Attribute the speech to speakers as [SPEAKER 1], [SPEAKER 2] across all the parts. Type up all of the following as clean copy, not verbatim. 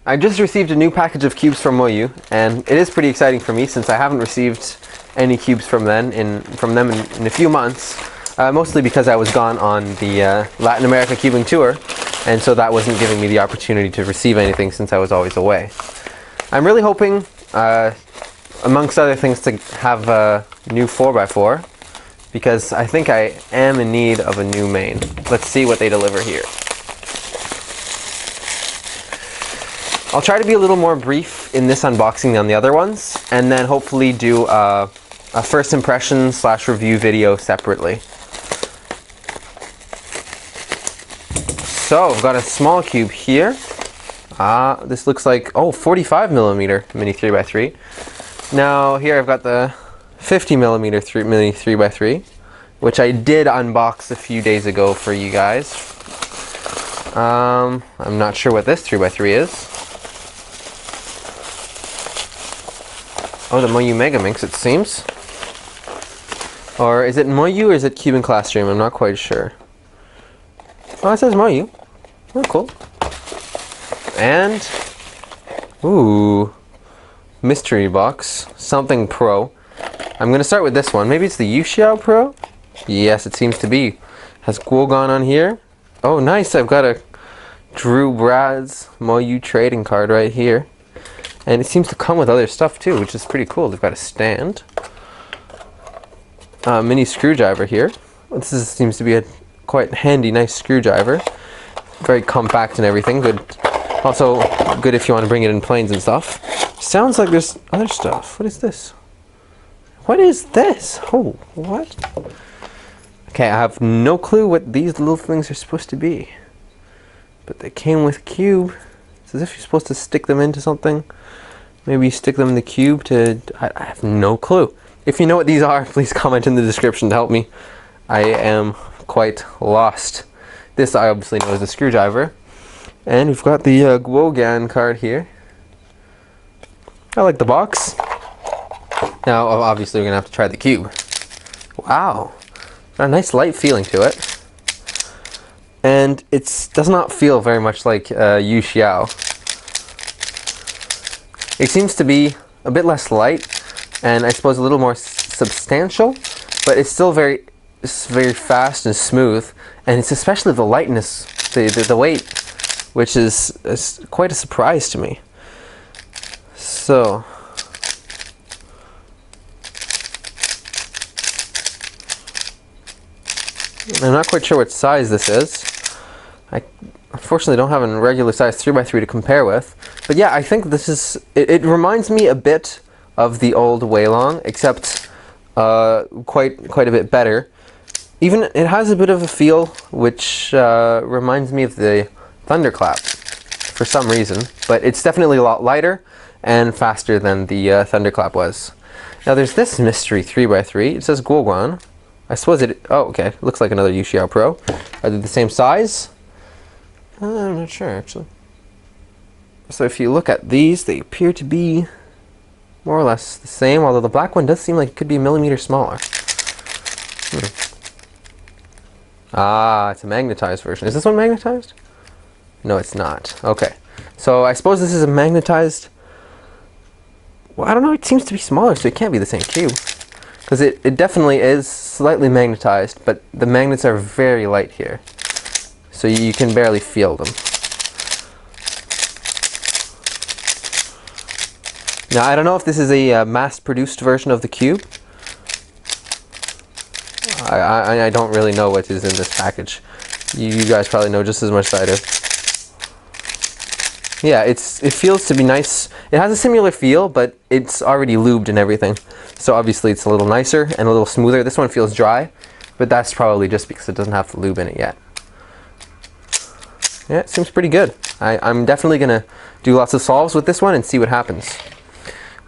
[SPEAKER 1] I just received a new package of cubes from MoYu, and it is pretty exciting for me since I haven't received any cubes from them in a few months, mostly because I was gone on the Latin America cubing tour, and so that wasn't giving me the opportunity to receive anything since I was always away. I'm really hoping, amongst other things, to have a new 4x4, because I think I am in need of a new main. Let's see what they deliver here. I'll try to be a little more brief in this unboxing than the other ones, and then hopefully do a first impression / review video separately. So, I've got a small cube here. This looks like, 45mm mini 3x3. Now, here I've got the 50mm mini 3x3, which I did unbox a few days ago for you guys. I'm not sure what this 3x3 is. Oh, the MoYu Megaminx, it seems. Or is it MoYu or is it Cubing Classroom? I'm not quite sure. Oh, it says MoYu. Oh, cool. And, ooh, mystery box, something pro. I'm going to start with this one. Maybe it's the Yuexiao Pro? Yes, it seems to be. Has Guogan on here. Oh, nice. I've got a Drew Brad's MoYu trading card right here. And it seems to come with other stuff too, which is pretty cool. They've got a stand. Mini screwdriver here. This seems to be a quite handy, nice screwdriver. Very compact and everything. Good. Also good if you want to bring it in planes and stuff. Sounds like there's other stuff. What is this? What is this? Oh, what? Okay, I have no clue what these little things are supposed to be. But they came with a cube. It's as if you're supposed to stick them into something. Maybe stick them in the cube to... I have no clue. If you know what these are, please comment in the description to help me. I am quite lost. This I obviously know is a screwdriver. And we've got the Guogan card here. I like the box. Now, obviously, we're going to have to try the cube. Wow. Got a nice light feeling to it. And it does not feel very much like Yuexiao. It seems to be a bit less light, and I suppose a little more substantial, but it's still very fast and smooth, and it's especially the lightness, the weight, which is quite a surprise to me. So, I'm not quite sure what size this is. I unfortunately don't have a regular size 3x3 to compare with. But yeah, I think this is... It reminds me a bit of the old Weilong, except quite a bit better. Even it has a bit of a feel which reminds me of the Thunderclap for some reason. But it's definitely a lot lighter and faster than the Thunderclap was. Now there's this mystery 3x3. It says Guogan. I suppose it... Oh, okay. Looks like another Yuexiao Pro. Are they the same size? I'm not sure, actually. So if you look at these, they appear to be more or less the same, although the black one does seem like it could be a millimeter smaller. Ah, it's a magnetized version. Is this one magnetized? No, it's not. Okay. So I suppose this is a magnetized... Well, I don't know. It seems to be smaller, so it can't be the same cube. Because it definitely is slightly magnetized, but the magnets are very light here. So you can barely feel them. Now, I don't know if this is a mass-produced version of the cube. I don't really know what is in this package. You guys probably know just as much as I do. Yeah, it feels to be nice. It has a similar feel, but it's already lubed and everything. So obviously it's a little nicer and a little smoother. This one feels dry, but that's probably just because it doesn't have the lube in it yet. Yeah, it seems pretty good. I'm definitely going to do lots of solves with this one and see what happens.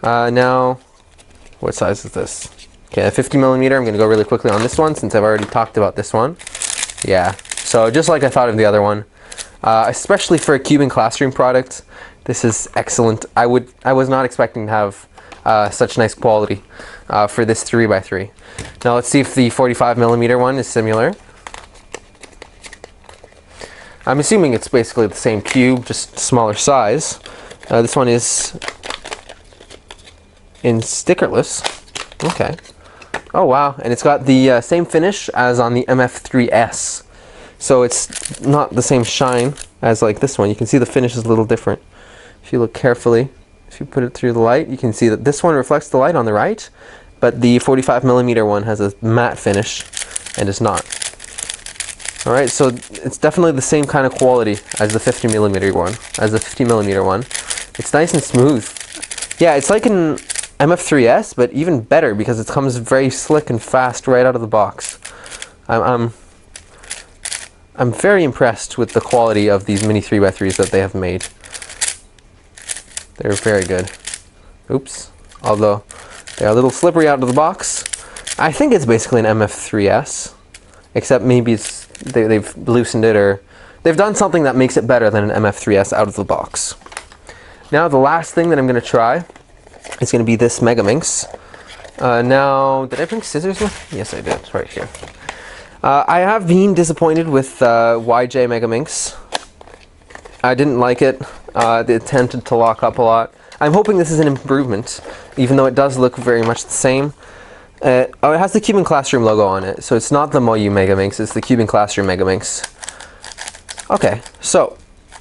[SPEAKER 1] Now, what size is this? Okay, a 50mm. I'm going to go really quickly on this one since I've already talked about this one. Yeah, so just like I thought of the other one, especially for a Cubing Classroom product, this is excellent. I was not expecting to have such nice quality for this 3x3. Now let's see if the 45mm one is similar. I'm assuming it's basically the same cube, just smaller size. This one is in stickerless. Okay. Oh wow, and it's got the same finish as on the MF3S. So it's not the same shine as like this one. You can see the finish is a little different. If you look carefully, if you put it through the light, you can see that this one reflects the light on the right, but the 45mm one has a matte finish and is not. Alright, so it's definitely the same kind of quality as the 50mm one, It's nice and smooth. Yeah, it's like an MF3S, but even better because it comes very slick and fast right out of the box. I'm very impressed with the quality of these mini 3x3s that they have made. They're very good. Oops. Although they're a little slippery out of the box. I think it's basically an MF3S, except maybe it's they've loosened it, or they've done something that makes it better than an MF3S out of the box. Now the last thing that I'm going to try is going to be this Megaminx. Now, did I bring scissors with? Yes, I did. It's right here. I have been disappointed with YJ Megaminx. I didn't like it. It tended to lock up a lot. I'm hoping this is an improvement, even though it does look very much the same. Oh, it has the Cuban Classroom logo on it, so it's not the MoYu Megaminx, it's the Cuban Classroom Megaminx. Okay, so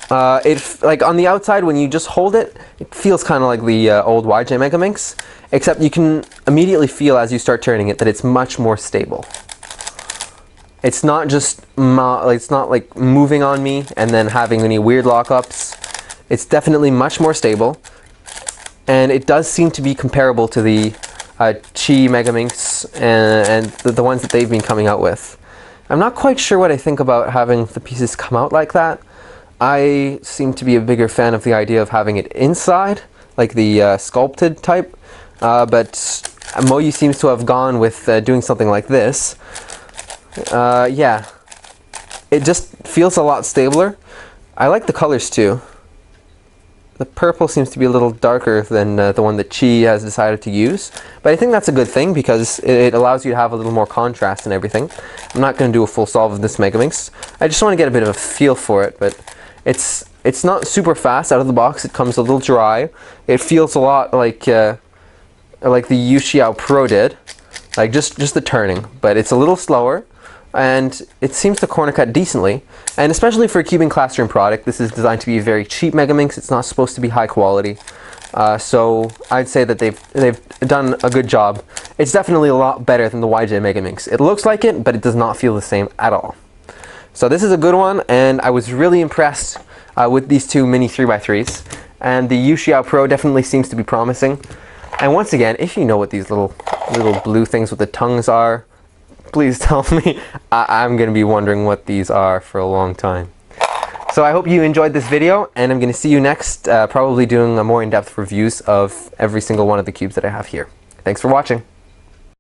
[SPEAKER 1] like on the outside, when you just hold it, it feels kind of like the old YJ Megaminx, except you can immediately feel as you start turning it that it's much more stable. It's not just it's not like moving on me and then having any weird lockups. It's definitely much more stable, and it does seem to be comparable to the Chi Megaminx and the ones that they've been coming out with. I'm not quite sure what I think about having the pieces come out like that. I seem to be a bigger fan of the idea of having it inside, like the sculpted type, but MoYu seems to have gone with doing something like this. Yeah, it just feels a lot stabler. I like the colors too. The purple seems to be a little darker than the one that Chi has decided to use, but I think that's a good thing because it allows you to have a little more contrast and everything. I'm not going to do a full solve of this Megaminx. I just want to get a bit of a feel for it, but it's not super fast out of the box. It comes a little dry. It feels a lot like the Yuexiao Pro did, like just the turning, but it's a little slower. And it seems to corner cut decently, and especially for a Cuban Classroom product, this is designed to be a very cheap Megaminx. It's not supposed to be high quality, so I'd say that they've done a good job. It's definitely a lot better than the YJ Megaminx. It looks like it, but it does not feel the same at all. So this is a good one, and I was really impressed with these two mini 3x3s, and the Yuexiao Pro definitely seems to be promising. And once again, if you know what these little blue things with the tongues are, please tell me. I'm going to be wondering what these are for a long time. So I hope you enjoyed this video, and I'm going to see you next, probably doing a more in-depth reviews of every single one of the cubes that I have here. Thanks for watching.